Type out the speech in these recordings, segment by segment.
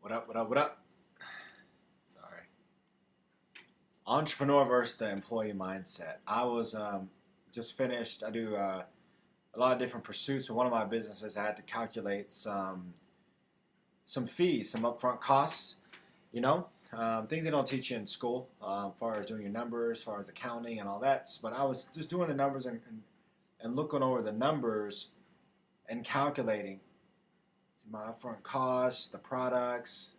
What up, what up, what up? Sorry. Entrepreneur versus the employee mindset. I was just finished. I do a lot of different pursuits. For one of my businesses, I had to calculate some fees, some upfront costs, things they don't teach you in school, as far as doing your numbers, as far as accounting and all that. But I was just doing the numbers and looking over the numbers and calculating my upfront costs, the products,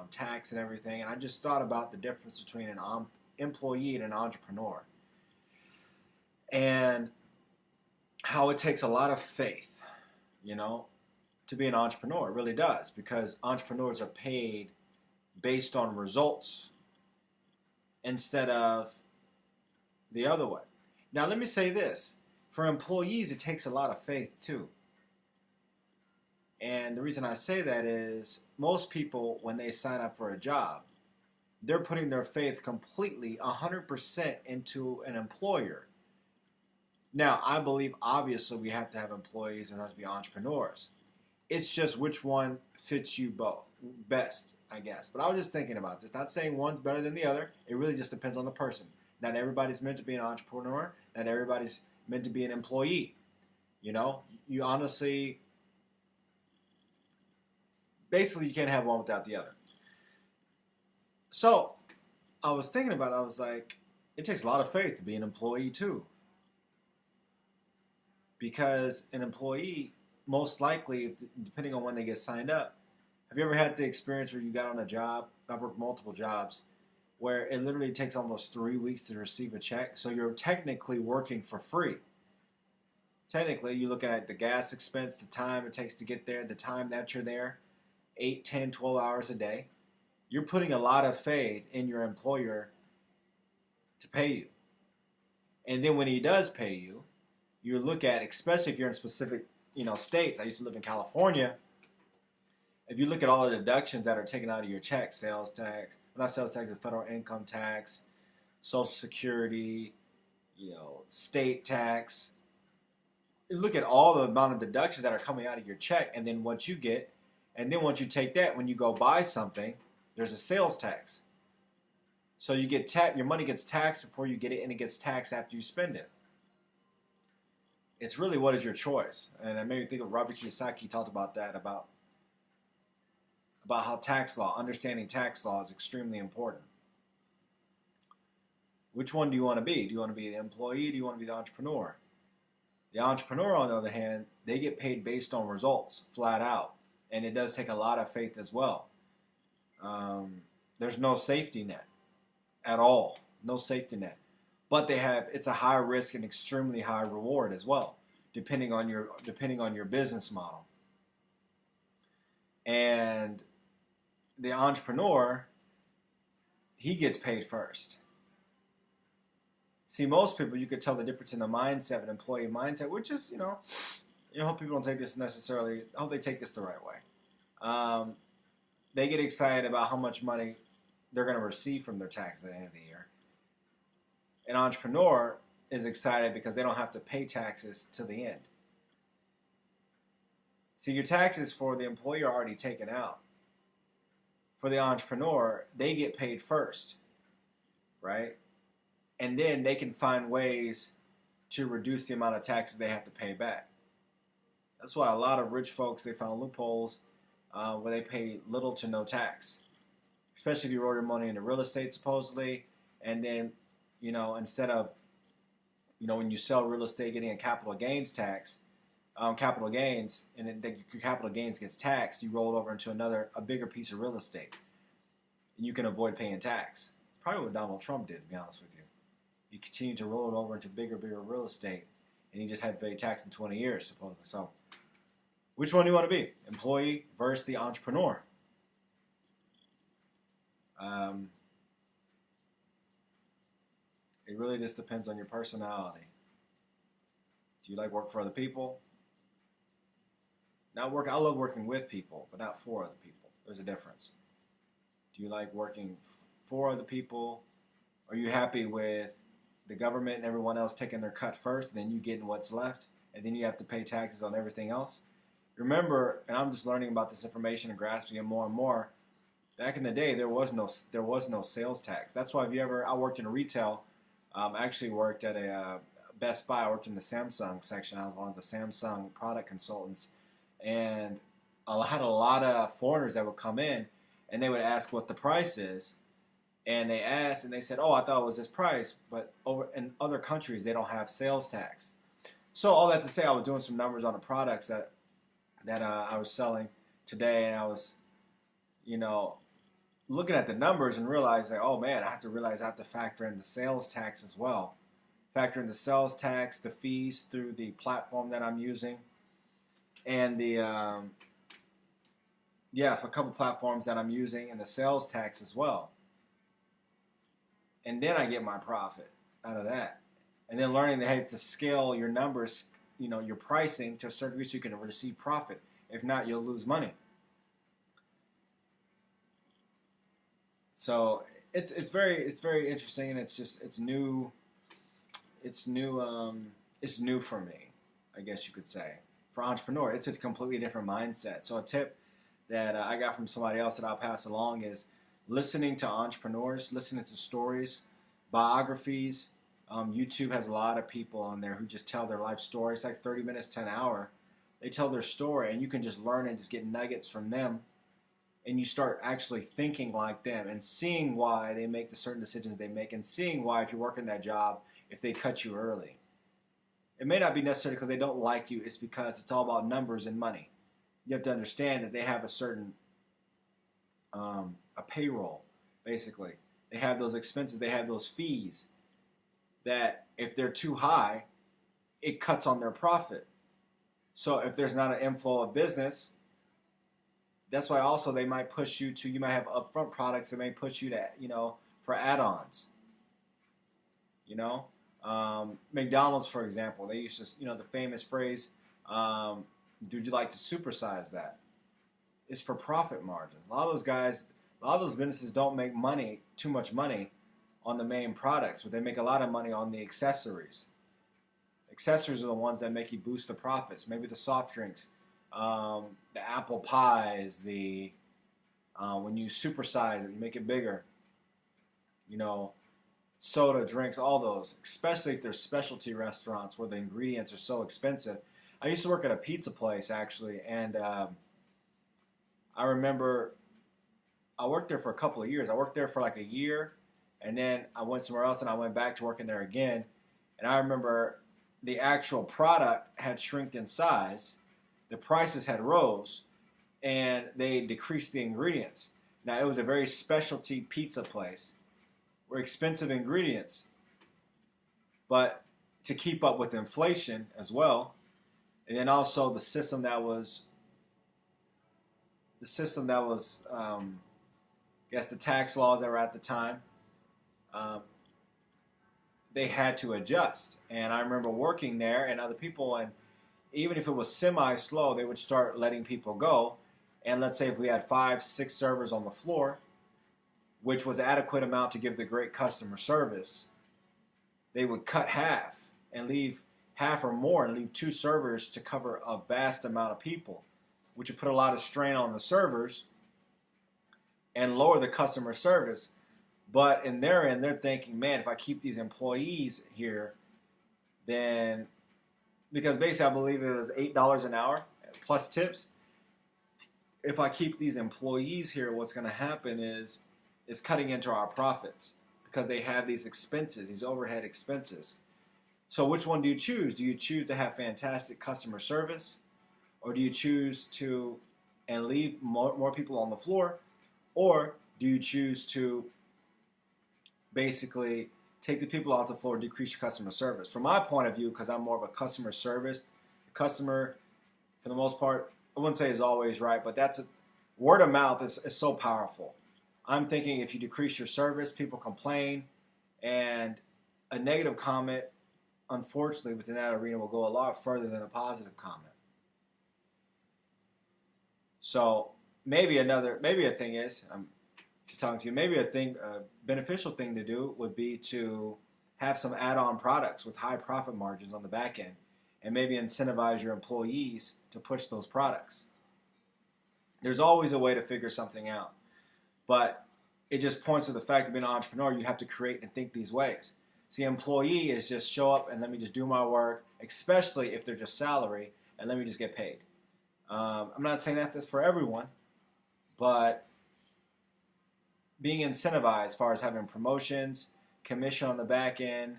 tax, and everything. And I just thought about the difference between an employee and an entrepreneur, and how it takes a lot of faith, you know, to be an entrepreneur. It really does, because entrepreneurs are paid based on results instead of the other way. Now, let me say this: for employees, it takes a lot of faith too. And the reason I say that is most people, when they sign up for a job, they're putting their faith completely 100% into an employer. Now, I believe obviously we have to have employees and have to be entrepreneurs. It's just which one fits you both best, I guess. But I was just thinking about this. Not saying one's better than the other. It really just depends on the person. Not everybody's meant to be an entrepreneur. Not everybody's meant to be an employee. You honestly, basically, you can't have one without the other. So I was thinking about it. I was like, it takes a lot of faith to be an employee too. Because an employee, most likely, depending on when they get signed up, have you ever had the experience where you got on a job? I've worked multiple jobs where it literally takes almost 3 weeks to receive a check. So you're technically working for free. Technically, you look at the gas expense, the time it takes to get there, the time that you're there, 8, 10, 12 hours a day. You're putting a lot of faith in your employer to pay you. And then when he does pay you, you look at, especially if you're in specific, states. I used to live in California. If you look at all the deductions that are taken out of your check, sales tax, not sales tax, but federal income tax, Social Security, state tax. You look at all the amount of deductions that are coming out of your check, and then what you get, and then once you take that, when you go buy something, there's a sales tax. So you get your money gets taxed before you get it, and it gets taxed after you spend it. It's really what is your choice. And it made me think of Robert Kiyosaki talked about that, about how understanding tax law is extremely important. Which one do you want to be? Do you want to be the employee? Do you want to be the entrepreneur? The entrepreneur, on the other hand, they get paid based on results, flat out. And it does take a lot of faith as well. There's no safety net at all. No safety net. But it's a high risk and extremely high reward as well, depending on your business model. And the entrepreneur, he gets paid first. See, most people, you could tell the difference in the mindset, an employee mindset, which is, hope people don't take this necessarily, I hope they take this the right way. They get excited about how much money they're going to receive from their taxes at the end of the year. An entrepreneur is excited because they don't have to pay taxes till the end. See, your taxes for the employee are already taken out. For the entrepreneur, they get paid first, right? And then they can find ways to reduce the amount of taxes they have to pay back. That's why a lot of rich folks, they found loopholes where they pay little to no tax. Especially if you roll your money into real estate, supposedly, and then, instead of, when you sell real estate, getting a capital gains tax, capital gains, and then your capital gains gets taxed, you roll it over into a bigger piece of real estate, and you can avoid paying tax. It's probably what Donald Trump did, to be honest with you. He continued to roll it over into bigger real estate, and he just had to pay tax in 20 years, supposedly. So, which one do you want to be? Employee versus the entrepreneur? It really just depends on your personality. Do you like work for other people? I love working with people, but not for other people. There's a difference. Do you like working for other people? Are you happy with the government and everyone else taking their cut first, and then you getting what's left, and then you have to pay taxes on everything else? Remember, and I'm just learning about this information and grasping it more and more, Back in the day, there was no sales tax. That's why if you ever I worked in retail, I actually worked at a Best Buy. I worked in the Samsung section. I was one of the Samsung product consultants, and I had a lot of foreigners that would come in, and they would ask what the price is, and they asked, and they said, "Oh, I thought it was this price," but over in other countries they don't have sales tax. So all that to say, I was doing some numbers on the products that I was selling today, and I was, you know, looking at the numbers and realizing, like, oh man, I have to factor in the sales tax as well. Factor in the sales tax, the fees through the platform that I'm using, and the for a couple platforms that I'm using, and the sales tax as well. And then I get my profit out of that. And then learning that, hey, to scale your numbers, your pricing to a certain degree so you can receive profit. If not, you'll lose money. So it's very interesting, and it's new for me, I guess you could say. For entrepreneur, it's a completely different mindset. So a tip that I got from somebody else that I'll pass along is listening to entrepreneurs, listening to stories, biographies. YouTube has a lot of people on there who just tell their life story. It's like 30 minutes to an hour. They tell their story, and you can just learn and just get nuggets from them. And you start actually thinking like them and seeing why they make the certain decisions they make, and seeing why, if you're working that job, if they cut you early. It may not be necessarily because they don't like you. It's because it's all about numbers and money. You have to understand that they have a certain a payroll, basically. They have those expenses. They have those fees that if they're too high, it cuts on their profit. So if there's not an inflow of business, that's why also they might push you to, you might have upfront products that may push you to, for add-ons. McDonald's, for example, they used to, the famous phrase, would you like to supersize that? It's for profit margins. A lot of those businesses don't make too much money on the main products, but they make a lot of money on the accessories. Accessories are the ones that make you boost the profits. Maybe the soft drinks, the apple pies, when you supersize it, you make it bigger. Soda, drinks, all those, especially if they're specialty restaurants where the ingredients are so expensive. I used to work at a pizza place, actually, and I remember I worked there for a couple of years. I worked there for like a year, and then I went somewhere else, and I went back to working there again. And I remember the actual product had shrinked in size, the prices had rose, and they decreased the ingredients. Now, it was a very specialty pizza place, were expensive ingredients, but to keep up with inflation as well, and then also the system that was, I guess the tax laws that were at the time, um, they had to adjust. And I remember working there and other people, and even if it was semi-slow, they would start letting people go. And let's say if we had 5, 6 servers on the floor, which was adequate amount to give the great customer service, they would cut half and leave half or more and leave 2 servers to cover a vast amount of people, which would put a lot of strain on the servers and lower the customer service. But in their end, they're thinking, man, if I keep these employees here, then, because basically I believe it was $8 an hour plus tips. If I keep these employees here, what's going to happen is it's cutting into our profits because they have these expenses, these overhead expenses. So which one do you choose? Do you choose to have fantastic customer service, or do you choose to and leave more people on the floor, or do you choose to basically take the people off the floor, decrease your customer service? From my point of view, because I'm more of a customer service, the customer, for the most part, I wouldn't say is always right, but word of mouth is so powerful. I'm thinking if you decrease your service, people complain, and a negative comment, unfortunately, within that arena will go a lot further than a positive comment. So maybe a thing is, I'm just talking to you, maybe a beneficial thing to do would be to have some add-on products with high profit margins on the back end, and maybe incentivize your employees to push those products. There's always a way to figure something out. But it just points to the fact of being an entrepreneur, you have to create and think these ways. See, employee is just show up and let me just do my work, especially if they're just salary, and let me just get paid. I'm not saying that that's for everyone, but being incentivized as far as having promotions, commission on the back end,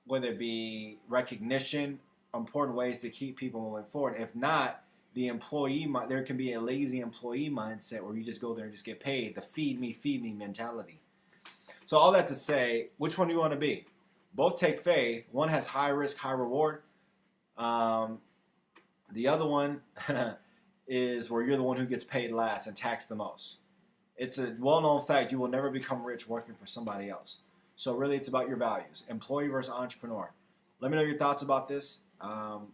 whether it be recognition, important ways to keep people moving forward. If not, the employee, there can be a lazy employee mindset where you just go there and just get paid, the feed me mentality. So all that to say, which one do you want to be? Both take faith. One has high risk, high reward. The other one is where you're the one who gets paid last and taxed the most. It's a well-known fact you will never become rich working for somebody else. So really it's about your values. Employee versus entrepreneur. Let me know your thoughts about this. Do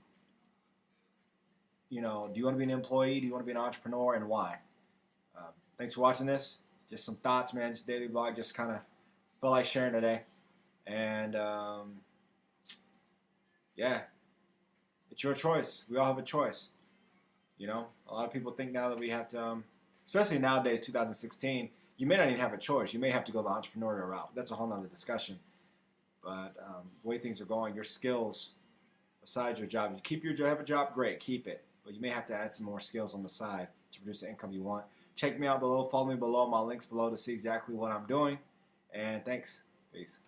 you want to be an employee? Do you want to be an entrepreneur, and why? Thanks for watching this. Just some thoughts, man. Just daily vlog. Just kind of felt like sharing today. And yeah, it's your choice. We all have a choice. A lot of people think now that we have to, especially nowadays, 2016, you may not even have a choice. You may have to go the entrepreneurial route. That's a whole nother discussion. But the way things are going, your skills, besides your job, have a job, great, keep it. But you may have to add some more skills on the side to produce the income you want. Check me out below. Follow me below. My links below to see exactly what I'm doing. And thanks. Peace.